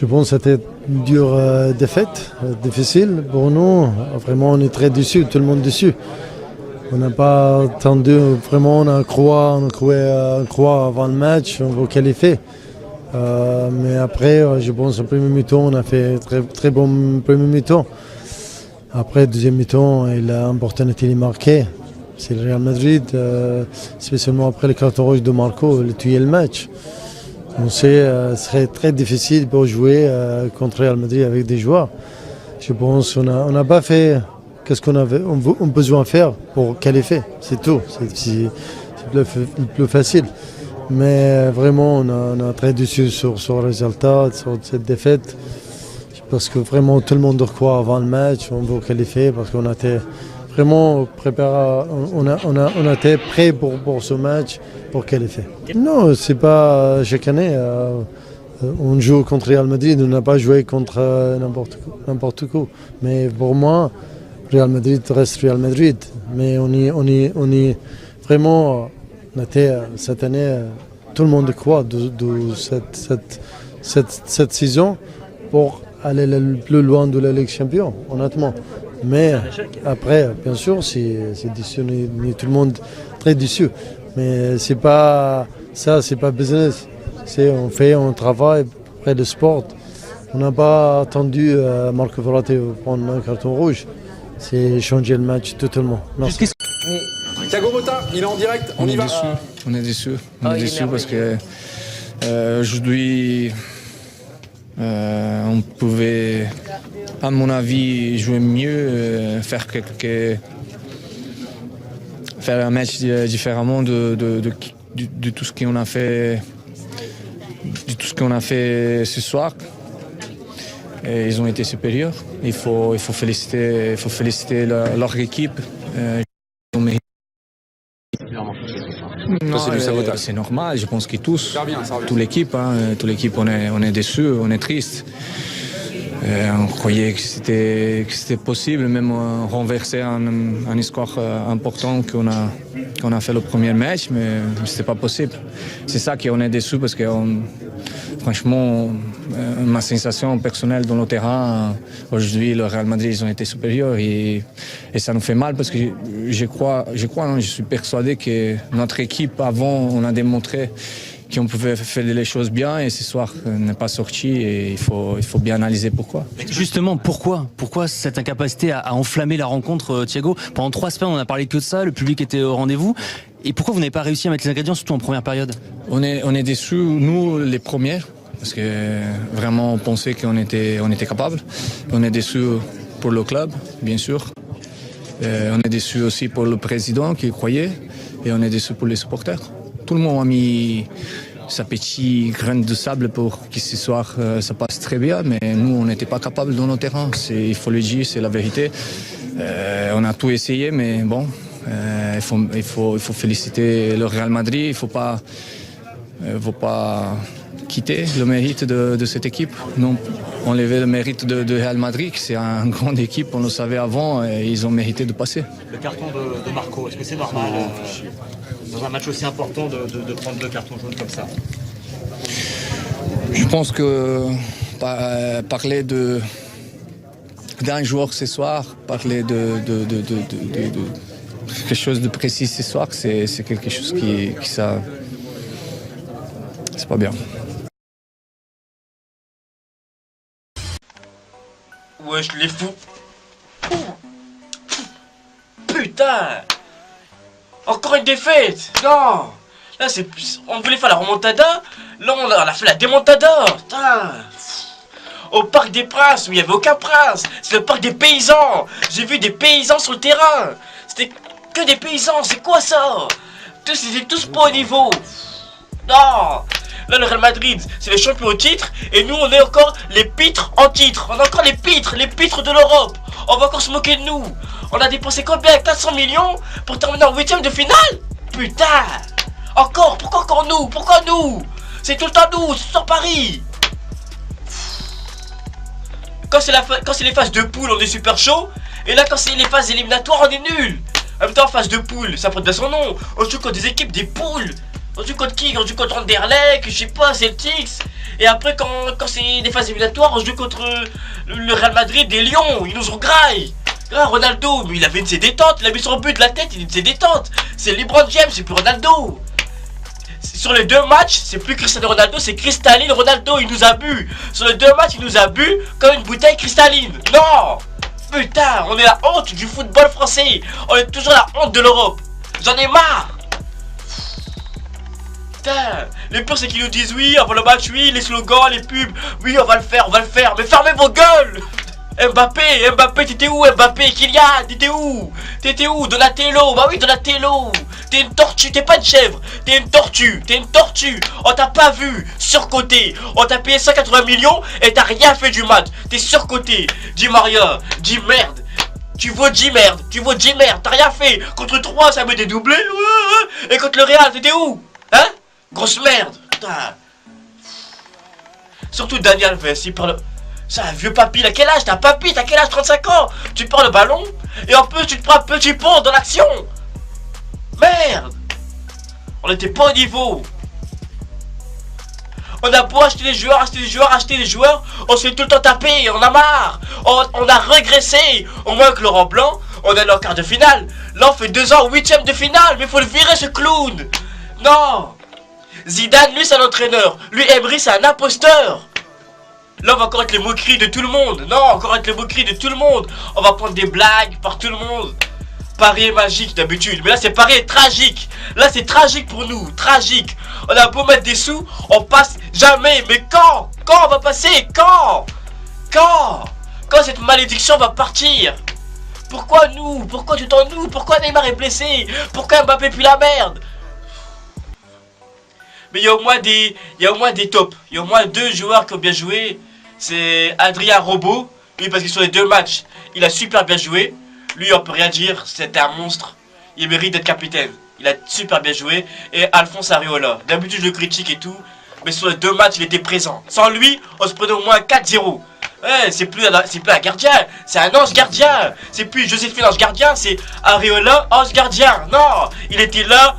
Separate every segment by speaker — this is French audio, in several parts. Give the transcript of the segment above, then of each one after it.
Speaker 1: Je pense que c'était une dure défaite, difficile pour nous. Vraiment, on est très déçus, tout le monde déçu. On n'a pas attendu, vraiment, on croit avant le match, on va qualifier. Mais après, je pense au premier mi-temps, on a fait très, très bon premier mi-temps. Après, deuxième mi-temps, il a opportunité de marquer. C'est le Real Madrid, spécialement après le carton rouge de Marco, il a tué le match. On sait ce serait très difficile pour jouer contre Real Madrid avec des joueurs. Je pense qu'on n'a pas fait ce qu'on avait on besoin de faire pour qualifier, c'est tout. C'est le plus facile. Mais vraiment, on a très déçu sur le résultat, sur cette défaite. Parce que vraiment, tout le monde croit avant le match, on veut qualifier parce qu'on a été vraiment préparé, on a été prêt pour ce match, pour qualifier. Non, c'est pas chaque année. On joue contre Real Madrid, on n'a pas joué contre n'importe quoi. Mais pour moi, Real Madrid reste Real Madrid. Mais on est vraiment, cette année, tout le monde croit de cette saison pour aller le plus loin de la Ligue Champion, honnêtement. Mais après, bien sûr, c'est déçu, on est tout le monde très déçu. Mais c'est pas business. On travaille près du sport. On n'a pas attendu Marco Verratti prendre un carton rouge. C'est changer le match totalement. Merci.
Speaker 2: Thiago Motta, il est en direct, on y va.
Speaker 3: On est déçus parce que aujourd'hui, on pouvait, à mon avis, jouer mieux, faire un match différemment de tout ce qu'on a fait, ce soir. Et ils ont été supérieurs. Il faut féliciter leur équipe. C'est normal, je pense que toute l'équipe, on est déçus, on est triste. On croyait que c'était possible, même renverser un score important qu'on a fait le premier match, mais c'était pas possible. C'est ça qu'on est déçus parce que franchement, ma sensation personnelle dans le terrain, aujourd'hui, le Real Madrid, ils ont été supérieurs et ça nous fait mal parce que je suis persuadé que notre équipe, avant, on a démontré qu'on pouvait faire les choses bien et ce soir n'est pas sorti et il faut bien analyser pourquoi.
Speaker 4: Justement, pourquoi cette incapacité à enflammer la rencontre, Thiago? Pendant 3 semaines, on a parlé que de ça, le public était au rendez-vous. Et pourquoi vous n'avez pas réussi à mettre les ingrédients, surtout en première période?
Speaker 3: On est déçus, nous, les premiers, parce que vraiment on pensait qu'on était capable. On est déçus pour le club, bien sûr. On est déçus aussi pour le président qui croyait et on est déçus pour les supporters. Tout le monde a mis sa petite graine de sable pour que ce soir ça passe très bien, mais nous on n'était pas capables dans nos terrains. Il faut le dire, c'est la vérité. On a tout essayé, mais bon, il faut féliciter le Real Madrid. Il ne faut pas quitter le mérite de cette équipe. Non, enlever le mérite de Real Madrid, c'est une grande équipe, on le savait avant et ils ont mérité de passer.
Speaker 5: Le carton de Marco, est-ce que c'est normal dans un match aussi important de prendre 2 cartons jaunes comme ça?
Speaker 3: Je pense que parler d'un joueur ce soir, parler de quelque chose de précis ce soir, c'est quelque chose qui ça, c'est pas bien.
Speaker 5: Wesh, les fous. Putain. Encore une défaite. Non. Là, on voulait faire la remontada. Là, on a fait la démontada. Putain. Au Parc des Princes, où il n'y avait aucun prince. C'est le parc des paysans. J'ai vu des paysans sur le terrain. C'était que des paysans. C'est quoi ça? Ils étaient tous pas au niveau. Non. Là, le Real Madrid, c'est les champions au titre. Et nous, on est encore les pitres en titre. On a encore les pitres de l'Europe. On va encore se moquer de nous. On a dépensé combien? 400 millions pour terminer en 8ème de finale? Putain. Encore? Pourquoi encore nous? Pourquoi nous? C'est tout le temps nous, c'est sur Paris. Quand c'est les phases de poule, on est super chaud. Et là, quand c'est les phases éliminatoires, on est nul. En même temps, phase de poule, ça porte bien son nom. On joue contre des équipes, des poules. On joue contre qui? On joue contre Anderlecht, je sais pas, Celtics. Et après, quand c'est des phases éliminatoires, on joue contre le Real Madrid et Lyon. Ils nous ont graille. Ronaldo, mais il avait une de ses détentes. Il a mis son but de la tête, il a une de ses détentes. C'est LeBron James, c'est plus Ronaldo. Sur les 2 matchs, c'est plus Cristiano Ronaldo, c'est cristalline Ronaldo. Il nous a bu. Sur les 2 matchs, il nous a bu comme une bouteille cristalline. Non! Putain, on est la honte du football français. On est toujours la honte de l'Europe. J'en ai marre. Putain, le pire c'est qu'ils nous disent oui, avant le match, oui, les slogans, les pubs, oui, on va le faire, mais fermez vos gueules. Mbappé, t'étais où Mbappé? Kylian, t'étais où? Donatello, bah oui, Donatello. T'es une tortue, t'es pas une chèvre, t'es une tortue. On t'a pas vu, surcoté. On t'a payé 180 millions et t'as rien fait du match. T'es surcoté. Dis Maria, dis merde. Tu vaux 10 merde, t'as rien fait. Contre 3, ça me dédoublé. Et contre le Real, t'étais où? Hein? Grosse merde. Putain. Surtout Daniel Alves, il parle. C'est un vieux papy, il a quel âge? T'as quel âge? 35 ans. Tu prends le ballon et en plus tu te prends un petit pont dans l'action. Merde. On était pas au niveau. On a beau acheter des joueurs, on se fait tout le temps taper, on a marre. On a régressé. Au moins que Laurent Blanc, on est allé en quart de finale. Là on fait 2 ans 8ème de finale, mais faut le virer ce clown. Non. Zidane, lui c'est un entraîneur. Lui Emery c'est un imposteur. Là on va encore être les moqueries de tout le monde. Non, encore être les moqueries de tout le monde. On va prendre des blagues par tout le monde. Paris est magique d'habitude, mais là c'est Paris est tragique. Là c'est tragique pour nous, tragique. On a beau mettre des sous, on passe jamais. Mais quand on va passer? Quand cette malédiction va partir? Pourquoi nous? Pourquoi tout le temps nous? Pourquoi Neymar est blessé? Pourquoi Mbappé pue la merde? Mais il y a au moins des tops. Il y a au moins 2 joueurs qui ont bien joué. C'est Adrien Robot. Lui parce que sur les 2 matchs, il a super bien joué. Lui on peut rien dire, c'était un monstre. Il mérite d'être capitaine. Il a super bien joué. Et Alphonse Areola. D'habitude je le critique et tout. Mais sur les 2 matchs il était présent. Sans lui, on se prenait au moins 4-0. Ouais, c'est plus un gardien. C'est un ange gardien. C'est plus Joséphine ange gardien. C'est Areola ange gardien. Non, il était là.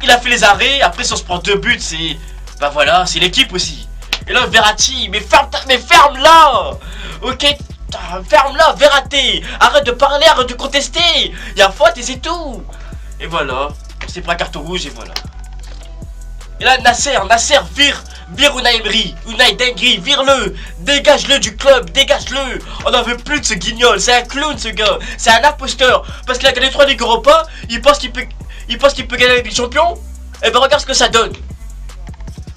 Speaker 5: Il a fait les arrêts. Après si on se prend 2 buts, c'est... Bah voilà, c'est l'équipe aussi. Et là Verratti, mais ferme-la. Ok, ferme-la, Verratti. Arrête de parler, arrête de contester. Il y a faute et c'est tout. Et voilà, c'est pas un carton rouge et voilà. Et là Nasser vire Unai Emery, Unai Dengri, vire-le. Dégage-le du club, dégage-le. On n'en veut plus de ce guignol, c'est un clown ce gars. C'est un imposteur. Parce qu'il a gagné 3 Ligues Europa, il pense qu'il peut gagner la Ligue des Champions. Et ben regarde ce que ça donne.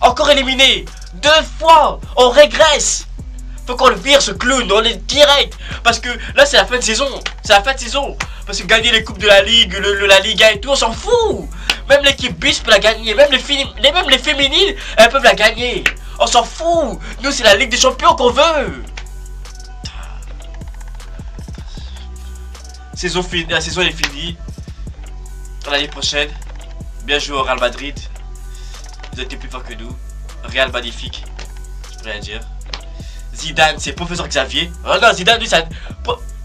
Speaker 5: Encore éliminé 2 fois, on régresse. Faut qu'on le vire ce clown, on est direct. Parce que là c'est la fin de saison. Parce que gagner les coupes de la Ligue, la Liga et tout, on s'en fout. Même l'équipe bis peut la gagner. Même les féminines, elles peuvent la gagner. On s'en fout. Nous c'est la Ligue des Champions qu'on veut. La saison est finie. L'année prochaine, bien joué au Real Madrid. Vous êtes plus fort que nous. Real magnifique. Je peux rien dire. Zidane, c'est professeur Xavier. Oh non, Zidane, lui, c'est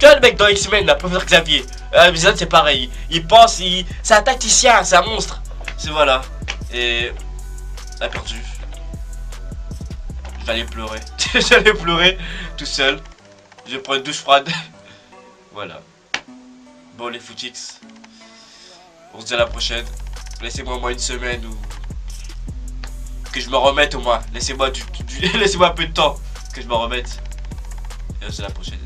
Speaker 5: le mec dans X-Men, là, professeur Xavier. Zidane, c'est pareil. Il pense, c'est un tacticien, c'est un monstre. C'est voilà. Et. On a perdu. J'allais pleurer. J'allais pleurer tout seul. Je prends une douche froide. Voilà. Bon, les footix. On se dit à la prochaine. Laissez-moi au moins une semaine ou. Que je me remette au moins. Laissez-moi laissez-moi un peu de temps. Que je me remette. Et on se dit à la prochaine.